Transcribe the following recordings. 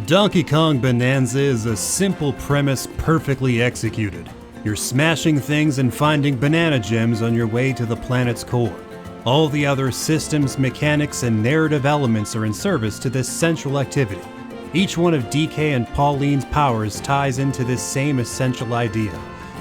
Donkey Kong Bananza is a simple premise perfectly executed. You're smashing things and finding banana gems on your way to the planet's core. All the other systems, mechanics, and narrative elements are in service to this central activity. Each one of DK and Pauline's powers ties into this same essential idea.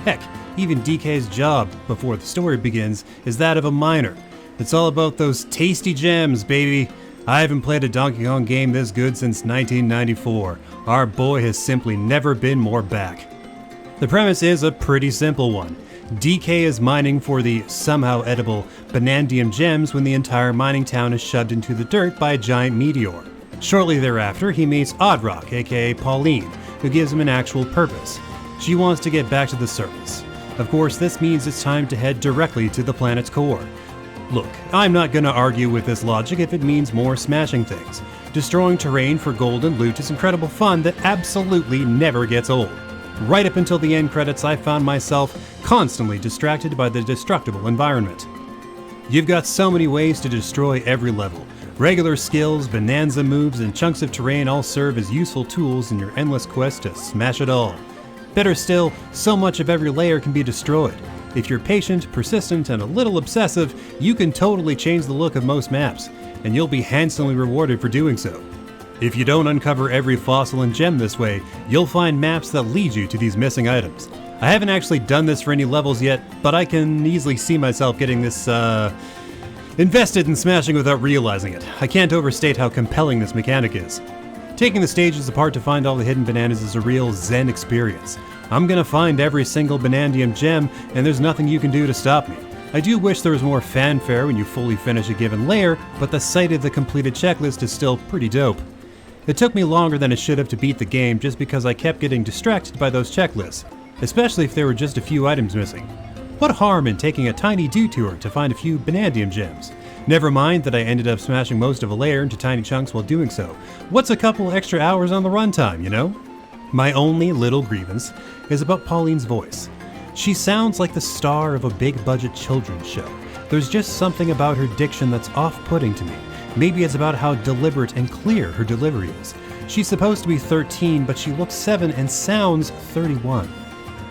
Heck, even DK's job, before the story begins, is that of a miner. It's all about those tasty gems, baby. I haven't played a Donkey Kong game this good since 1994. Our boy has simply never been more back. The premise is a pretty simple one. DK is mining for the somehow edible Banandium gems when the entire mining town is shoved into the dirt by a giant meteor. Shortly thereafter, he meets Oddrock, aka Pauline, who gives him an actual purpose. She wants to get back to the surface. Of course, this means it's time to head directly to the planet's core. Look, I'm not gonna argue with this logic if it means more smashing things. Destroying terrain for gold and loot is incredible fun that absolutely never gets old. Right up until the end credits, I found myself constantly distracted by the destructible environment. You've got so many ways to destroy every level. Regular skills, bonanza moves, and chunks of terrain all serve as useful tools in your endless quest to smash it all. Better still, so much of every layer can be destroyed. If you're patient, persistent, and a little obsessive, you can totally change the look of most maps, and you'll be handsomely rewarded for doing so. If you don't uncover every fossil and gem this way, you'll find maps that lead you to these missing items. I haven't actually done this for any levels yet, but I can easily see myself getting this, invested in smashing without realizing it. I can't overstate how compelling this mechanic is. Taking the stages apart to find all the hidden bananas is a real zen experience. I'm gonna find every single Banandium gem, and there's nothing you can do to stop me. I do wish there was more fanfare when you fully finish a given layer, but the sight of the completed checklist is still pretty dope. It took me longer than it should have to beat the game just because I kept getting distracted by those checklists, especially if there were just a few items missing. What harm in taking a tiny detour to find a few Banandium gems? Never mind that I ended up smashing most of a layer into tiny chunks while doing so. What's a couple extra hours on the runtime, you know? My only little grievance is about Pauline's voice. She sounds like the star of a big-budget children's show. There's just something about her diction that's off-putting to me. Maybe it's about how deliberate and clear her delivery is. She's supposed to be 13, but she looks 7 and sounds 31.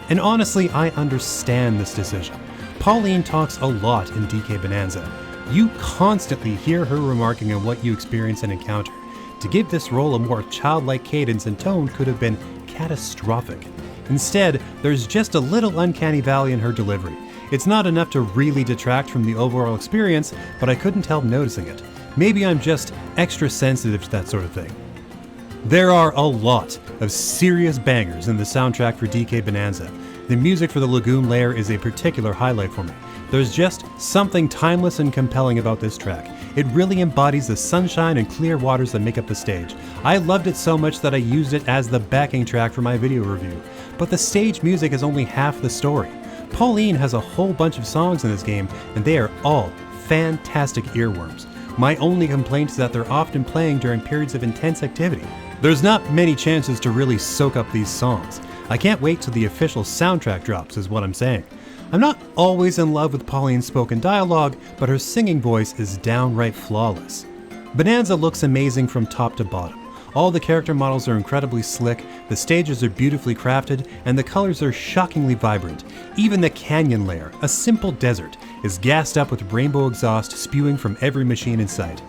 And honestly, I understand this decision. Pauline talks a lot in DK Bonanza. You constantly hear her remarking on what you experience and encounter. To give this role a more childlike cadence and tone could have been catastrophic. Instead, there's just a little uncanny valley in her delivery. It's not enough to really detract from the overall experience, but I couldn't help noticing it. Maybe I'm just extra sensitive to that sort of thing. There are a lot of serious bangers in the soundtrack for DK Bonanza. The music for the Lagoon layer is a particular highlight for me. There's just something timeless and compelling about this track. It really embodies the sunshine and clear waters that make up the stage. I loved it so much that I used it as the backing track for my video review. But the stage music is only half the story. Pauline has a whole bunch of songs in this game, and they are all fantastic earworms. My only complaint is that they're often playing during periods of intense activity. There's not many chances to really soak up these songs. I can't wait till the official soundtrack drops, is what I'm saying. I'm not always in love with Pauline's spoken dialogue, but her singing voice is downright flawless. Bonanza looks amazing from top to bottom. All the character models are incredibly slick, the stages are beautifully crafted, and the colors are shockingly vibrant. Even the canyon layer, a simple desert, is gassed up with rainbow exhaust spewing from every machine in sight.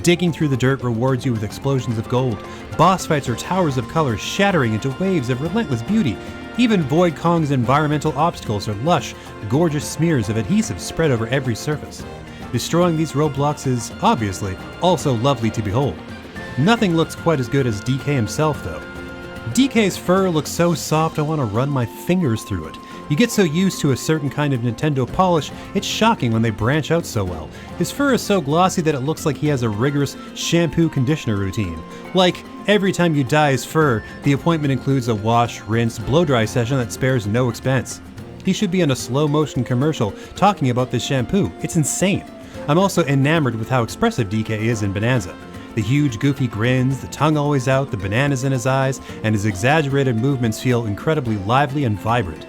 Digging through the dirt rewards you with explosions of gold. Boss fights are towers of color shattering into waves of relentless beauty. Even Void Kong's environmental obstacles are lush, gorgeous smears of adhesive spread over every surface. Destroying these roadblocks is, obviously, also lovely to behold. Nothing looks quite as good as DK himself, though. DK's fur looks so soft I want to run my fingers through it. You get so used to a certain kind of Nintendo polish, it's shocking when they branch out so well. His fur is so glossy that it looks like he has a rigorous shampoo-conditioner routine. Like, every time you dye his fur, the appointment includes a wash, rinse, blow-dry session that spares no expense. He should be in a slow-motion commercial talking about this shampoo. It's insane. I'm also enamored with how expressive DK is in Bonanza. The huge goofy grins, the tongue always out, the bananas in his eyes, and his exaggerated movements feel incredibly lively and vibrant.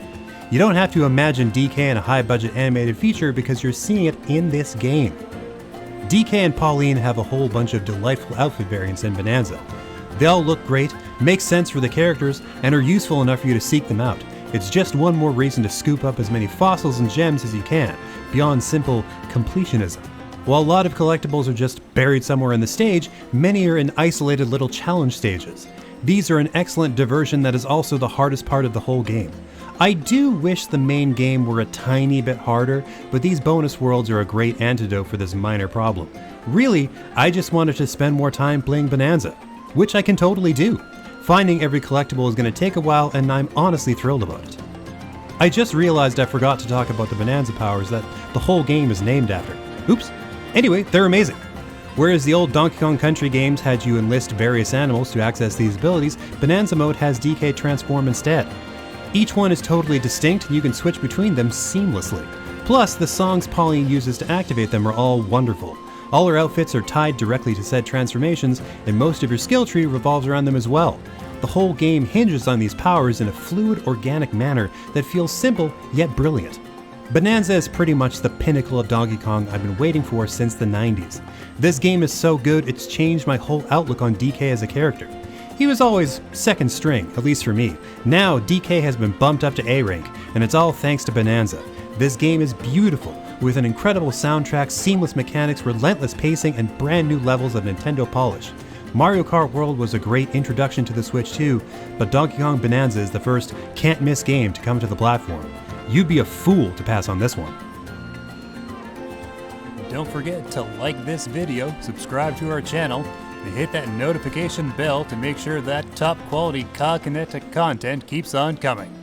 You don't have to imagine DK in a high-budget animated feature because you're seeing it in this game. DK and Pauline have a whole bunch of delightful outfit variants in Bonanza. They all look great, make sense for the characters, and are useful enough for you to seek them out. It's just one more reason to scoop up as many fossils and gems as you can, beyond simple completionism. While a lot of collectibles are just buried somewhere in the stage, many are in isolated little challenge stages. These are an excellent diversion that is also the hardest part of the whole game. I do wish the main game were a tiny bit harder, but these bonus worlds are a great antidote for this minor problem. Really, I just wanted to spend more time playing Bonanza, which I can totally do. Finding every collectible is going to take a while, and I'm honestly thrilled about it. I just realized I forgot to talk about the Bonanza powers that the whole game is named after. Oops. Anyway, they're amazing. Whereas the old Donkey Kong Country games had you enlist various animals to access these abilities, Bonanza mode has DK transform instead. Each one is totally distinct, and you can switch between them seamlessly. Plus, the songs Pauline uses to activate them are all wonderful. All her outfits are tied directly to said transformations, and most of your skill tree revolves around them as well. The whole game hinges on these powers in a fluid, organic manner that feels simple yet brilliant. Bonanza is pretty much the pinnacle of Donkey Kong I've been waiting for since the 90s. This game is so good, it's changed my whole outlook on DK as a character. He was always second string, at least for me. Now, DK has been bumped up to A rank, and it's all thanks to Bonanza. This game is beautiful, with an incredible soundtrack, seamless mechanics, relentless pacing, and brand new levels of Nintendo polish. Mario Kart World was a great introduction to the Switch too, but Donkey Kong Bonanza is the first can't-miss game to come to the platform. You'd be a fool to pass on this one. Don't forget to like this video, subscribe to our channel, and hit that notification bell to make sure that top quality COGconnected content keeps on coming.